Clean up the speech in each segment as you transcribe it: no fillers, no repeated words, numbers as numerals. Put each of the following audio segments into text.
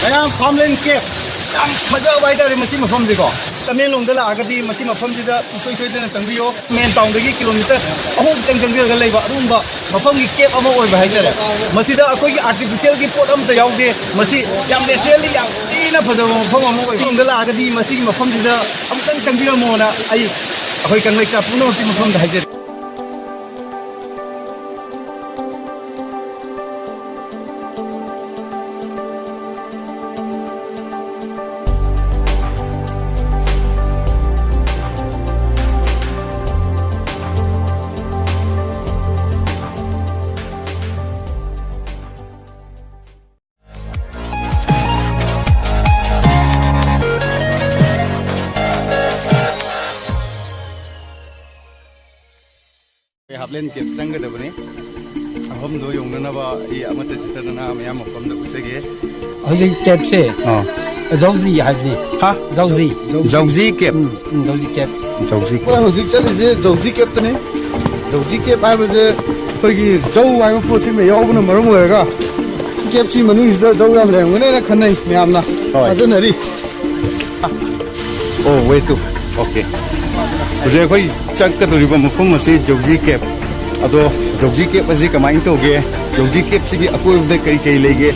ꯃꯌꯥꯝ ꯐꯥꯝꯂꯦꯟ ꯀꯦꯞ ꯌꯥꯝ ꯐꯖꯕ ꯍꯥꯏꯇꯥꯔꯦ ꯃꯁꯤ ꯃꯐꯝꯁꯤꯀꯣ ꯇꯃꯦꯡꯂꯣꯡꯗ ꯂꯥꯛꯑꯒꯗꯤ ꯃꯁꯤ ꯃꯐꯝꯁꯤꯗ ꯁꯨꯡꯁꯣꯏ ꯁꯣꯏꯗꯅ ꯆꯪꯕꯤꯌꯣ ꯃꯦꯟ ꯇꯥꯎꯟꯗꯒꯤ ꯀꯤꯂꯣꯃꯤꯇꯔ 3 ꯈꯤꯇꯪ ꯆꯪꯖꯔꯒ ꯂꯩꯕ ꯑꯗꯨꯒꯨꯝꯕ ꯃꯐꯝꯒꯤ ꯀꯦꯞ ꯑꯃ ꯑꯣꯏꯕ ꯍꯥꯏꯇꯥꯔꯦ ꯃꯁꯤꯗ ꯑꯩꯈꯣꯏꯒꯤ ꯑꯥꯔꯇꯤꯐꯤꯁꯤꯌꯦꯜꯒꯤ ꯄꯣꯠ ꯑꯝꯇ ꯌꯥꯎꯗꯦ ꯃꯁꯤ ꯌꯥꯝ ꯅꯦꯆꯔꯦꯜꯂꯤ ꯌꯥꯝ ꯊꯤꯅ ꯐꯖꯕ ꯃꯐꯝ ꯑꯃ ꯑꯣꯏ ꯇꯨꯡꯗ ꯂꯥꯛꯑꯒꯗꯤ ꯃꯁꯤꯒꯤ ꯃꯐꯝꯁꯤꯗ ꯑꯃꯨꯛꯇꯪ ꯆꯪꯕꯤꯔꯝꯃꯣꯅ ꯑꯩꯈꯣꯏ ꯀꯪꯂꯩꯆꯥ ꯄꯨꯝꯅꯃꯛꯀꯤ ꯃꯐꯝꯗ ꯍꯥꯏꯖꯔꯤ ꯍꯥꯞꯂꯦꯟ ꯀꯦꯞ ꯆꯪꯒꯗꯕꯅꯤ ꯃꯐꯝꯗꯣ ꯌꯧꯅꯅꯕ ꯑꯩ ꯑꯃꯠꯇ ꯆꯠꯇꯗꯅ ꯃꯌꯥꯝ ꯃꯐꯝꯗ ꯎꯠꯆꯒꯦ ꯍꯧꯖꯤꯛ ꯀꯦꯞꯁꯦ ꯖꯧꯖꯤ ꯍꯥꯏꯕꯅꯤ ꯍꯥ ꯖꯧꯖꯤ ꯖꯧꯖꯤ ꯀꯦꯞ ꯖꯧꯖꯤ ꯀꯦꯞ ꯖꯧꯖꯤ ꯑꯩꯈꯣꯏ ꯍꯧꯖꯤꯛ ꯆꯠꯂꯤꯁꯦ ꯖꯧꯖꯤ ꯀꯦꯞꯇꯅꯤ ꯖꯧꯖꯤ ꯀꯦꯞ ꯍꯥꯏꯕꯁꯦ ꯑꯩꯈꯣꯏꯒꯤ ꯖꯧ ꯍꯥꯏꯕ ꯄꯣꯠꯁꯤꯃ ꯌꯥꯎꯕꯅ ꯃꯔꯝ ꯑꯣꯏꯔꯒ ꯀꯦꯞꯁꯤ ꯃꯅꯨꯡꯁꯤꯗ ꯖꯧ ꯌꯥꯝ ꯂꯩꯔꯝꯒꯅꯤꯅ ꯈꯟꯅꯩ ꯃꯌꯥꯝꯅ ꯊꯥꯖꯅꯔꯤ ꯑꯣ ꯋꯦꯠ ꯇꯨ ꯑꯣꯀꯦ ꯍꯧꯖꯤꯛ ꯑꯩꯈꯣꯏ ꯆꯠꯀꯗꯧꯔꯤꯕ ꯃꯐꯝ ꯑꯁꯤ ꯖꯧꯖꯤ ꯀꯦꯞ ꯑꯗꯣ ꯖꯧꯖꯤ ꯀꯦꯞ ꯑꯁꯤ ꯀꯃꯥꯏꯅ ꯇꯧꯒꯦ ꯖꯧꯖꯤ ꯀꯦꯞꯁꯤꯒꯤ ꯑꯀꯣꯏꯕꯗ ꯀꯔꯤ ꯀꯔꯤ ꯂꯩꯒꯦ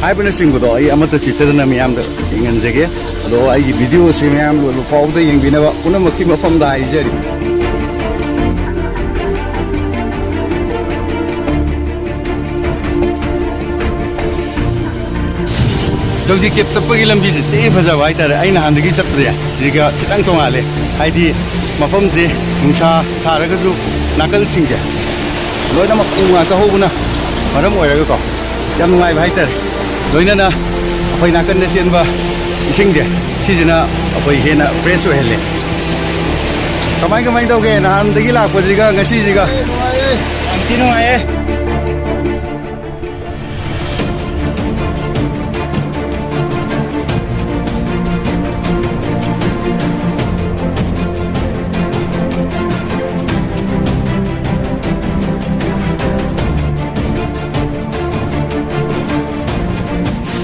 ꯍꯥꯏꯕꯅꯆꯤꯡꯕꯗꯣ ꯑꯩ ꯑꯃꯠꯇ ꯆꯤꯠꯇꯗꯅ ꯃꯌꯥꯝꯗ ꯌꯦꯡꯍꯟꯖꯒꯦ ꯑꯗꯣ ꯑꯩꯒꯤ ꯚꯤꯗꯤꯑꯣꯁꯤ ꯃꯌꯥꯝ ꯂꯣꯏꯕ ꯐꯥꯎꯕꯗ ꯌꯦꯡꯕꯤꯅꯕ ꯄꯨꯝꯅꯃꯛꯀꯤ ꯃꯐꯝꯗ ꯍꯥꯏꯖꯔꯤ ꯖꯧꯖꯤ ꯀꯦꯞ ꯆꯠꯄꯒꯤ ꯂꯝꯕꯤꯁꯤ ꯊꯤ ꯐꯖꯕ ꯍꯥꯏꯇꯥꯔꯦ ꯑꯩ ꯅꯍꯥꯟꯗꯒꯤ ꯆꯠꯄꯁꯦ ꯁꯤꯒ ꯈꯤꯇꯪ ꯇꯣꯡꯉꯥꯜꯂꯦ ꯍꯥꯏꯗꯤ ꯃꯐꯝꯁꯦ ꯅꯨꯡꯁꯥ ꯁꯥꯔꯒꯁꯨ ꯅꯥꯀꯜꯁꯤꯡꯁꯦ ꯂꯣꯏꯅꯃꯛ ꯎ ꯉꯥꯛꯇ ꯍꯧꯕꯅ ꯃꯔꯝ ꯑꯣꯏꯔꯒꯀꯣ ꯌꯥꯝ ꯅꯨꯡꯉꯥꯏꯕ ꯍꯥꯏꯇꯥꯔꯦ ꯂꯣꯏꯅꯅ ꯑꯩꯈꯣꯏ ꯅꯥꯀꯟꯗ ꯆꯦꯟꯕ ꯏꯁꯤꯡꯁꯦ ꯁꯤꯁꯤꯅ ꯑꯩꯈꯣꯏ ꯍꯦꯟꯅ ꯐ꯭ꯔꯦꯁ ꯑꯣꯏꯍꯜꯂꯦ ꯀꯃꯥꯏ ꯇꯧꯒꯦ ꯅꯍꯥꯟꯗꯒꯤ ꯂꯥꯛꯄꯁꯤꯒ ꯉꯁꯤꯁꯤꯒ ꯌꯥꯝ ꯊꯤ ꯅꯨꯡꯉꯥꯏꯌꯦ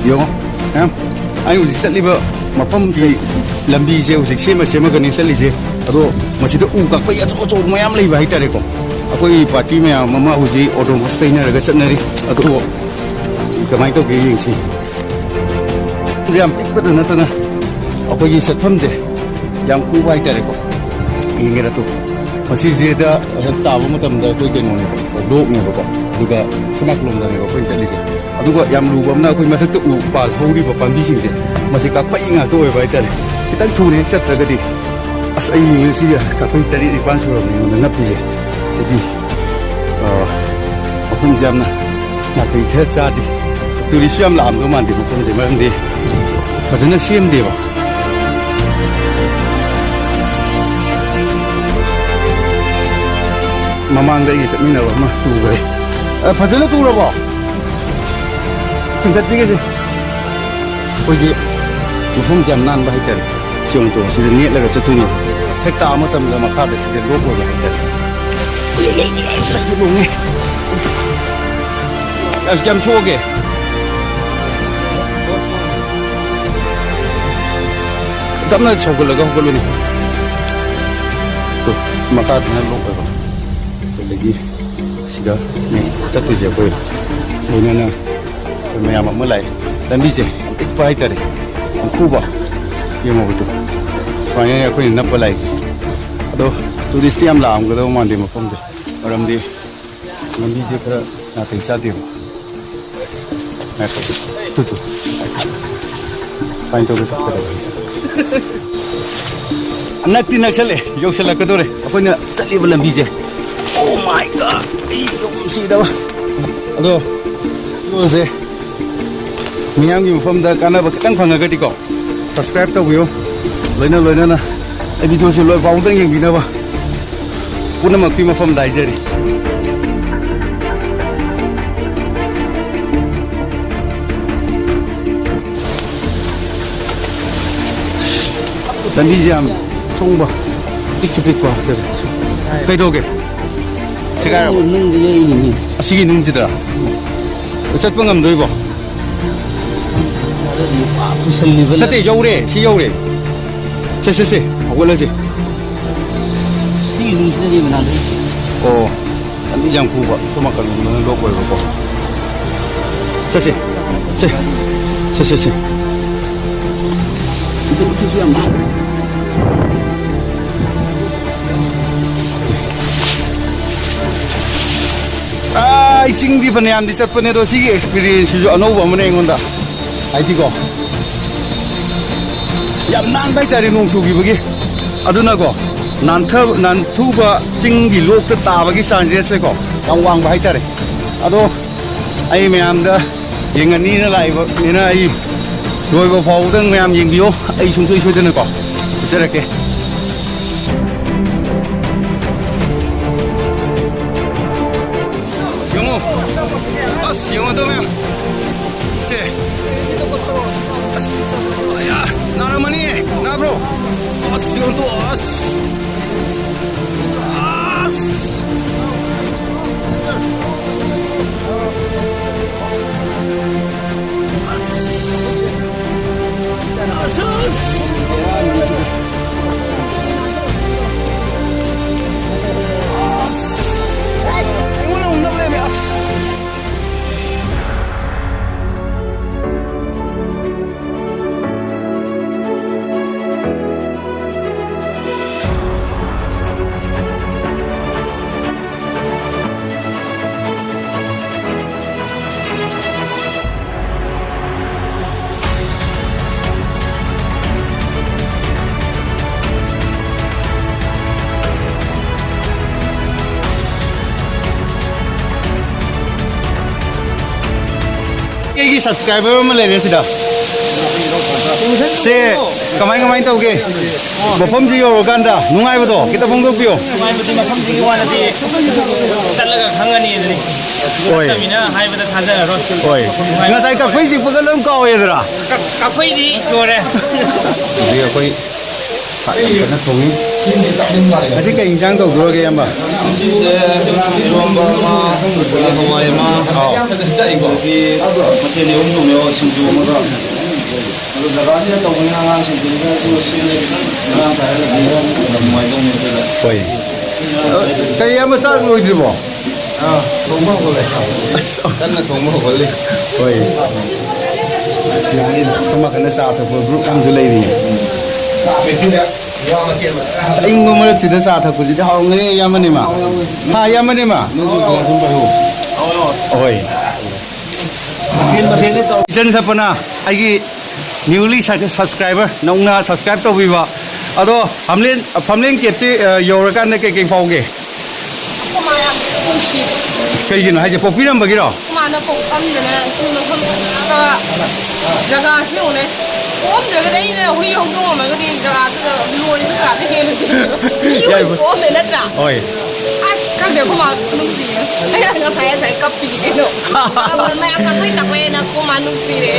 ꯌꯦꯡꯉꯣ ꯃꯌꯥꯝ ꯑꯩ ꯍꯧꯖꯤꯛ ꯆꯠꯂꯤꯕ ꯃꯐꯝꯁꯤ ꯂꯝꯕꯤꯁꯦ ꯍꯧꯖꯤꯛ ꯁꯦꯝꯃꯒꯅꯤ ꯆꯠꯂꯤꯁꯦ ꯑꯗꯣ ꯃꯁꯤꯗ ꯎ ꯀꯥꯛꯄꯩ ꯑꯆꯧ ꯑꯆꯧꯕ ꯃꯌꯥꯝ ꯂꯩꯕ ꯍꯥꯏꯇꯥꯔꯦꯀꯣ ꯑꯩꯈꯣꯏ ꯄꯥꯔꯇꯤ ꯃꯌꯥꯝ ꯑꯃ ꯍꯧꯖꯤꯛ ꯑꯣꯇꯣꯃꯣꯁ ꯇꯩꯅꯔꯒ ꯆꯠꯅꯔꯤ ꯑꯗꯣ ꯀꯃꯥꯏꯅ ꯇꯧꯒꯦ ꯌꯦꯡꯁꯤ ꯌꯥꯝ ꯄꯤꯛꯄꯗ ꯅꯠꯇꯅ ꯑꯩꯈꯣꯏꯒꯤ ꯆꯠꯐꯝꯁꯦ ꯌꯥꯝ ꯀꯨꯕ ꯍꯥꯏꯇꯥꯔꯦꯀꯣ ꯌꯦꯡꯒꯦꯔ ꯇꯨ ꯃꯁꯤꯁꯤꯗ ꯍꯦꯛ ꯇꯥꯕ ꯃꯇꯝꯗ ꯑꯩꯈꯣꯏ ꯀꯩꯅꯣꯅꯦꯕ ꯂꯣꯛꯅꯦꯕꯀꯣ ꯑꯗꯨꯒ ꯁꯨꯃꯥꯡꯂꯣꯝꯗꯅꯦꯕ ꯑꯩꯈꯣꯏꯅ ꯆꯠꯂꯤꯁꯦ ꯑꯗꯨꯒ ꯌꯥꯝ ꯂꯨꯕ ꯑꯃꯅ ꯑꯩꯈꯣꯏ ꯃꯊꯛꯇ ꯎ ꯄꯥꯜ ꯍꯧꯔꯤꯕ ꯄꯥꯝꯕꯤꯁꯤꯡꯁꯦ ꯃꯁꯤ ꯀꯥꯛꯐꯩ ꯉꯥꯛꯇ ꯑꯣꯏꯕ ꯍꯥꯏꯇꯥꯔꯦ ꯈꯤꯇꯪ ꯊꯨꯅ ꯍꯦꯛ ꯆꯠꯇ꯭ꯔꯒꯗꯤ ꯑꯁ ꯑꯩ ꯉꯁꯤ ꯀꯥꯛꯐꯩ 9 ꯁꯨꯔꯕꯅꯤ ꯑꯩꯉꯣꯟꯗ ꯅꯞꯄꯤꯁꯦ ꯍꯥꯏꯗꯤ ꯃꯐꯝꯁꯦ ꯌꯥꯝꯅ ꯅꯥꯇꯩ ꯈꯔ ꯆꯥꯗꯦ ꯇꯨꯔꯤꯁꯁꯨ ꯌꯥꯝ ꯂꯥꯛꯑꯝꯗꯧ ꯃꯥꯟꯗꯦ ꯃꯐꯝꯁꯦ ꯃꯔꯝꯗꯤ ꯐꯖꯅ ꯁꯦꯝꯗꯦꯕ ꯃꯃꯥꯡꯗ ꯑꯩꯒ ꯆꯠꯃꯤꯟꯅꯕ ꯑꯃ ꯇꯨꯈ꯭ꯔꯦ ꯐꯖꯅ ꯇꯨꯔꯕꯣ ꯆꯤꯡꯈꯠꯄꯤꯒꯁꯦ ꯑꯩꯈꯣꯏꯒꯤ ꯃꯐꯝꯁꯦ ꯌꯥꯝ ꯅꯥꯟꯕ ꯍꯥꯏꯇꯥꯔꯦ ꯁꯤꯌꯣꯡꯇꯣ ꯁꯤꯗ ꯅꯦꯠꯂꯒ ꯆꯠꯇꯣꯏꯅꯦ ꯍꯦꯛ ꯇꯥꯕ ꯃꯇꯝꯗ ꯃꯈꯥꯗ ꯁꯤꯗ ꯂꯣꯛ ꯑꯣꯏꯕ ꯍꯥꯏꯇꯥꯔꯦ ꯀꯌꯥꯝ ꯁꯣꯛꯑꯒꯦ ꯇꯞꯅ ꯁꯧꯒꯠꯂꯒ ꯍꯧꯒꯠꯂꯨꯅꯤ ꯃꯈꯥꯗꯅ ꯂꯣꯛ ꯑꯣꯏꯕ ꯑꯗꯒꯤ ꯁꯤꯗ ꯆꯠꯇꯣꯏꯁꯦ ꯑꯩꯈꯣꯏ ꯂꯣꯏꯅꯅ ꯃꯌꯥꯝ ꯑꯃ ꯂꯥꯛꯑꯦ ꯂꯝꯕꯤꯁꯦ ꯌꯥꯝ ꯄꯤꯛꯄ ꯍꯥꯏꯇꯥꯔꯦ ꯌꯥꯝ ꯈꯨꯕ ꯌꯦꯡꯉꯨꯕꯗꯣ ꯁꯨꯃꯥꯏꯅ ꯑꯩꯈꯣꯏꯅ ꯅꯞꯄ ꯂꯥꯛꯏꯁꯦ ꯑꯗꯣ ꯇꯨꯔꯤꯁꯇꯤ ꯌꯥꯝ ꯂꯥꯛꯑꯝꯒꯗꯕ ꯃꯥꯟꯗꯦ ꯃꯐꯝꯁꯦ ꯃꯔꯝꯗꯤ ꯂꯝꯕꯤꯁꯦ ꯈꯔ ꯅꯥꯇꯩ ꯆꯥꯗꯦꯕ ꯁꯨꯃꯥꯏꯅ ꯇꯧꯔꯒ ꯆꯠꯀꯗꯕ ꯅꯛꯇꯤ ꯅꯛꯁꯜꯂꯦ ꯌꯧꯁꯜꯂꯛꯀꯗꯧꯔꯦ ꯑꯩꯈꯣꯏꯅ ꯆꯠꯂꯤꯕ ꯂꯝꯕꯤꯁꯦ ꯑꯣ ꯃꯥꯏ ꯒॉड ꯑꯩ ꯌꯨꯝ ꯁꯤꯗꯕ ꯑꯗꯣ ꯚꯤꯗꯤꯑꯣꯁꯦ ꯃꯤꯌꯥꯝꯒꯤ ꯃꯐꯝꯗ ꯀꯥꯟꯅꯕ ꯈꯤꯇꯪ ꯐꯪꯉꯒꯗꯤꯀꯣ ꯁꯕꯁꯀ꯭ꯔꯥꯏꯕ ꯇꯧꯕꯤꯌꯨ ꯂꯣꯏꯅꯅ ꯑꯩ ꯚꯤꯗꯤꯑꯣꯁꯦ ꯂꯣꯏ ꯐꯥꯎꯕꯗꯪ ꯌꯦꯡꯕꯤꯅꯕ ꯄꯨꯝꯅꯃꯛꯀꯤ ꯃꯐꯝꯗ ꯍꯥꯏꯖꯔꯤ ꯂꯝꯕꯤꯁꯦ ꯌꯥꯝ ꯊꯣꯡꯕ ꯄꯤꯛꯁꯨ ꯄꯤꯛꯄ ꯀꯩꯗꯧꯒꯦ ꯁꯦꯒꯥꯏꯔꯕ ꯅꯨꯡꯗꯤ ꯌꯩꯅꯤ ꯑꯁꯤꯒꯤ ꯅꯨꯡꯁꯤꯗꯔ ꯆꯠꯄ ꯉꯝꯗꯣꯏꯕꯣ pusalliba nate yaure si yaure se hawala je si nusni manali oh ani jang ku ba soma kan lo ko ko se itu yang ising di panayam di sa panedo sige experience jo ano ba mo na ngonda ai ti ko yam nan bai tari nong su gi bagi aduna ko nan thu ba ching gi lok ta ta bagi san je se ko yang wang bai tari ado ai me am da yeng ani na lai ba ni na ai roi ba phau dang me am yeng bio ai sung sui sui de na ko se ra ke 영어 도면 제 야 나라마니 나브로 지금 또 subscriber mà lên gì đó xe kamai tàu kia một phong gì rồi gan đó nung ai vậy kita phong đâu phiêu ôi ôi ngay sai cà phê gì phải cái lông cao vậy đó cà phê đi rồi đấy bây giờ coi phải nó thùng cái gì cái hình dáng tàu rồi kia mà cái em mà sao ngồi đi bỏ không bao giờ rất là không bao giờ ôi sama kena sa tu group kami tu lagi sa ing mo mo sida sa ta ko sida haw ngani yamani ma ha yamani ma oi isen sa pana ai newly subscriber nong na subscribe to bi ba ado hamlen ke chi yor kan ne ke phau ge cái gì nó hay là phô phi lắm bao nhiêu đó mà nó cũng âm rồi nè nó không có jaga siêu này ôm được cái đấy là huy không có mà cái gì jaga nuôi tất cả cái kia mình ôm để nó trả ôi các điều không mà nung gì ấy là nó phải cấp gì cái độ mẹ ăn cái tắc về nó cũng mà nung gì đấy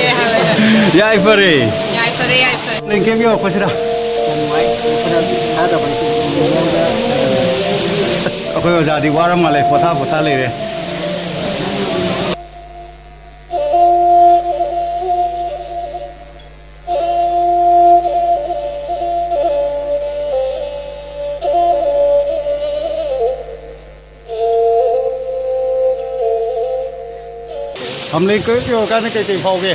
ya ifari ya nên kem yo apa sih dah aku jadi warung malah foto leh deh हमने कोई भी होगा ना कहीं पाओगे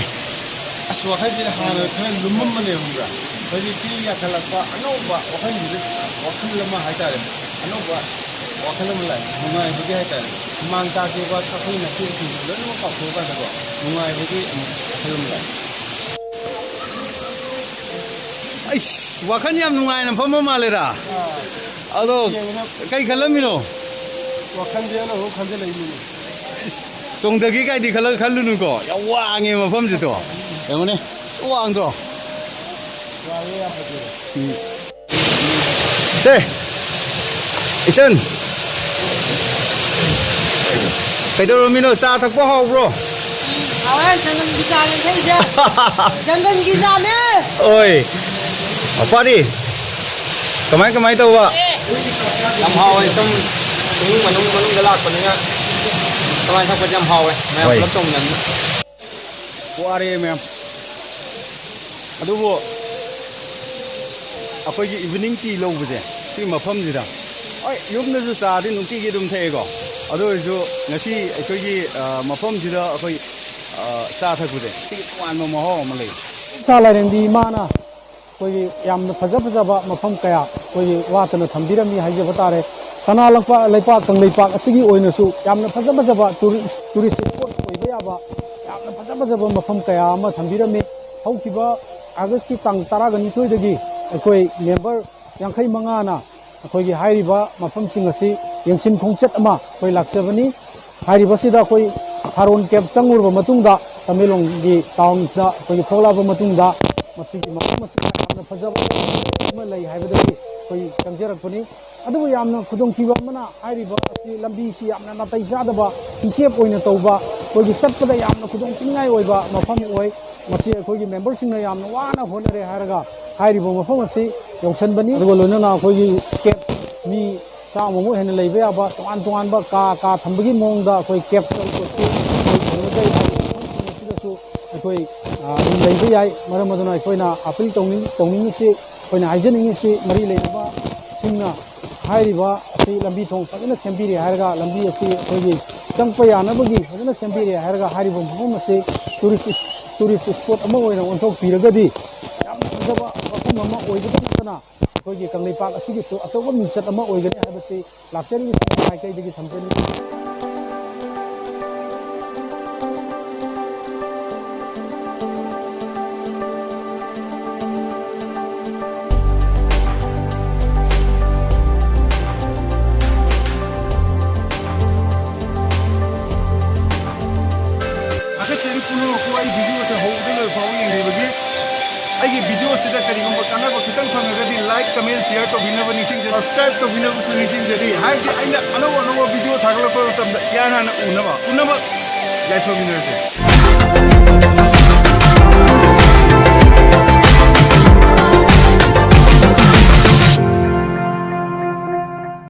वाखल जी हाँ खर लुम्म मने होगा हजी पी या खलक अनौबा वाखल जी वाखल लमा हाइतारे अनौबा वाखल लमा नुंगाई बगे हाइतारे मान ताके बा सखै न फिर लोन पाखोगा दबो नुंगाई बगे वाखल लमा ai wakan yam nungai na phama malera ado kai khalamino वाखल जी ना हो खंजे लई chongdagi kai di khalu nu ko ya wange ma pham ji to yamone wang to se isen kai do mino sa thak pa ho bro ơi jangan bisa nih saya jangan bisa nih oi apa di kamai tau ba làm hao ấy trong mình cái lạt của nó các bạn không có làm hao ấy mẹ Ôi. lắm trong nhận qua đi em ꯑꯗꯨꯕꯨ ꯑꯩꯈꯣꯏꯒꯤ evening T ꯂꯧꯕꯁꯦ ꯁꯤ ꯃꯐꯝꯁꯤꯗ ꯍꯣꯏ ꯌꯨꯝꯗꯁꯨ ꯆꯥꯗꯤ ꯅꯨꯡꯇꯤꯒꯤ ꯑꯗꯨꯝ ꯊꯛꯑꯦꯀꯣ ꯑꯗꯨ ꯑꯣꯏꯔꯁꯨ ꯉꯁꯤ ꯑꯩꯈꯣꯏꯒꯤ ꯃꯐꯝꯁꯤꯗ ꯑꯩꯈꯣꯏ ꯆꯥ ꯊꯛꯄꯁꯦ ꯁꯤꯒꯤ ꯇꯣꯉꯥꯟꯕ ꯃꯍꯥꯎ ꯑꯃ ꯂꯩ ꯏꯆꯥ ꯂꯥꯏꯔꯦꯝꯕꯤ ꯏꯃꯥꯅ ꯑꯩꯈꯣꯏꯒꯤ ꯌꯥꯝꯅ ꯐꯖꯕ ꯃꯐꯝ ꯀꯌꯥ ꯑꯩꯈꯣꯏꯒꯤ ꯋꯥꯠꯇꯅ ꯊꯝꯕꯤꯔꯝꯃꯤ ꯍꯥꯏꯖꯕ ꯇꯥꯔꯦ ꯁꯅꯥ ꯂꯩꯄꯥꯛ ꯀꯪꯂꯩꯄꯥꯛ ꯑꯁꯤꯒꯤ ꯑꯣꯏꯅꯁꯨ ꯌꯥꯝꯅ ꯐꯖꯕ ꯇꯨꯔꯤꯁ ꯁ꯭ꯄꯣꯠ ꯑꯣꯏꯕ ꯌꯥꯕ ꯌꯥꯝꯅ ꯐꯖꯕ ꯃꯐꯝ ꯀꯌꯥ ꯑꯃ ꯊꯝꯕꯤꯔꯝꯃꯤ ꯍꯧꯈꯤꯕ ꯑꯥꯒꯁꯀꯤ ꯇꯥꯡ 12ꯗꯒꯤ ꯑꯩꯈꯣꯏ ꯃꯦꯝꯕꯔ 50 ꯑꯩꯈꯣꯏꯒꯤ ꯍꯥꯏꯔꯤꯕ ꯃꯐꯝꯁꯤꯡ ꯑꯁꯤ ꯌꯦꯡꯁꯤꯟ ꯈꯣꯡꯆꯠ ꯑꯃ ꯑꯩꯈꯣꯏ ꯂꯥꯛꯆꯕꯅꯤ ꯍꯥꯏꯔꯤꯕꯁꯤꯗ ꯑꯩꯈꯣꯏ ꯊꯥꯔꯣꯟ ꯀꯦꯞ ꯆꯪꯉꯨꯔꯕ ꯃꯇꯨꯡꯗ ꯇꯃꯦꯡꯂꯣꯡꯒꯤ ꯇꯥꯎꯟꯗ ꯑꯩꯈꯣꯏꯒꯤ ꯊꯣꯛꯂꯛꯑꯕ ꯃꯇꯨꯡꯗ ꯃꯁꯤꯒꯤ ꯃꯐꯝ ꯑꯁꯤꯗ ꯌꯥꯝꯅ ꯐꯖꯕ ꯑꯃ ꯂꯩ ꯍꯥꯏꯕꯗꯒꯤ ꯑꯩꯈꯣই ꯆꯪꯖꯔꯛꯄꯅꯤ ꯑꯗꯨꯕꯨ ꯌꯥꯝꯅ ꯈꯨꯗꯣꯡꯊꯤꯕ ꯑꯃꯅ ꯍꯥꯏꯔꯤꯕ ꯑꯁꯤ ꯂꯝꯕꯤꯁꯤ ꯌꯥꯝꯅ ꯅꯥꯇꯩ ꯆꯥꯗꯕ ꯆꯤꯡꯆꯦꯞ ꯑꯣꯏꯅ ꯇꯧꯕ ꯑꯩꯈꯣꯏꯒꯤ ꯆꯠꯄꯗ ꯌꯥꯝꯅ ꯈꯨꯗꯣꯡꯊꯤꯅꯤꯡꯉꯥꯏ ꯑꯣꯏꯕ ꯃꯐꯝ ꯑꯣꯏ ꯃꯁꯤ ꯑꯩꯈꯣꯏꯒꯤ ꯃꯦꯝꯕꯔꯁꯤꯡꯅ ꯌꯥꯝꯅ ꯋꯥꯅ ꯍꯣꯠꯅꯔꯦ ꯍꯥꯏꯔꯒ ꯍꯥꯏꯔꯤꯕ ꯃꯐꯝ ꯑꯁꯤ ꯌꯧꯁꯟꯕꯅꯤ ꯑꯗꯨꯒ ꯂꯣꯏꯅꯅ ꯑꯩꯈꯣꯏꯒꯤ ꯀꯦꯞ ꯃꯤ 100ꯃꯨꯛ ꯍꯦꯟꯅ ꯂꯩꯕ ꯌꯥꯕ ꯇꯣꯉꯥꯟꯕ ꯀꯥ ꯊꯝꯕꯒꯤ ꯃꯑꯣꯡꯗ ꯑꯩꯈꯣꯏ ꯀꯦꯞ ꯇꯧꯕꯁꯨ ꯑꯩꯈꯣꯏ ꯊꯦꯡꯅꯖꯩ ꯃꯐꯝꯁꯤꯡ ꯑꯁꯤꯗꯁꯨ ꯑꯩꯈꯣꯏ ꯑꯗꯨꯝ ꯂꯩꯕ ꯌꯥꯏ ꯃꯔꯝ ꯑꯗꯨꯅ ꯑꯩꯈꯣꯏꯅ ꯑꯄꯤꯜ ꯇꯧꯅꯤꯡꯉꯤꯁꯤ ꯑꯩꯈꯣꯏꯅ ꯍꯥꯏꯖꯅꯤꯡꯉꯤꯁꯤ ꯃꯔꯤ ꯂꯩꯅꯕꯁꯤꯡꯅ ꯍꯥꯏꯔꯤꯕ ꯑꯁꯤ ꯂꯝꯕꯤ ꯊꯣꯡ ꯐꯖꯅ ꯁꯦꯝꯕꯤꯔꯦ ꯍꯥꯏꯔꯒ ꯂꯝꯕꯤ ꯑꯁꯤ ꯑꯩꯈꯣꯏꯒꯤ ꯆꯪꯄ ꯌꯥꯅꯕꯒꯤ ꯐꯖꯅ ꯁꯦꯝꯕꯤꯔꯦ ꯍꯥꯏꯔꯒ ꯍꯥꯏꯔꯤꯕ ꯃꯐꯝ ꯑꯁꯤ ꯇꯨꯔꯤꯁ ꯁ꯭ꯄꯣꯠ ꯑꯃ ꯑꯣꯏꯅ ꯑꯣꯟꯊꯣꯛꯄꯤꯔꯒꯗꯤ ꯌꯥꯝꯅ ꯐꯖꯕ ꯃꯐꯝ ꯑꯃ ꯑꯣꯏꯕꯇ ꯅꯠꯇꯅ ꯑꯩꯈꯣꯏꯒꯤ ꯀꯪꯂꯩꯄꯥꯛ ꯑꯁꯤꯒꯤꯁꯨ ꯑꯆꯧꯕ ꯃꯤꯡꯆꯠ ꯑꯃ ꯑꯣꯏꯒꯅꯤ ꯍꯥꯏꯕꯁꯤ ꯂꯥꯛꯆꯔꯤꯕꯁꯤꯡꯒꯤ ꯃꯥꯏꯀꯩꯗꯒꯤ ꯊꯝꯖꯅꯤꯡꯏ ꯑꯈꯣꯏ ꯄꯨꯝꯅꯃꯛꯄꯨ ꯑꯩ ꯚꯤꯗꯤꯑꯣꯁꯦ ꯍꯧꯕꯗꯩ ꯂꯣꯏꯕ ꯐꯥꯎꯕ ꯌꯦꯡꯕꯤꯕꯒꯤ ꯑꯩꯒꯤ ꯚꯤꯗꯤꯑꯣꯁꯤꯗ ꯀꯔꯤꯒꯨꯝꯕ ꯀꯥꯟꯅꯕ ꯈꯤꯇꯪ ꯐꯪꯉꯒꯗꯤ ꯂꯥꯏꯛ ꯀꯃꯦꯟ ꯁꯤꯌꯔ ꯇꯧꯕꯤꯅꯕ ꯅꯤꯡꯁꯤꯡꯖꯔꯤ ꯁꯕꯁꯀ꯭ꯔꯥꯏꯕ ꯇꯧꯕꯤꯅꯕꯁꯨ ꯅꯤꯡꯁꯤꯡꯖꯔꯤ ꯍꯥꯏꯕꯗꯤ ꯑꯩꯅ ꯑꯅꯧꯕ ꯚꯤꯗꯤꯑꯣ ꯊꯥꯒꯠꯂꯛꯄ ꯃꯇꯝꯗ ꯏꯍꯥꯟ ꯍꯥꯟꯅ ꯎꯅꯕ ꯄꯨꯝꯅꯃꯛ ꯌꯥꯏꯐꯃꯤꯟꯅꯔꯁꯦ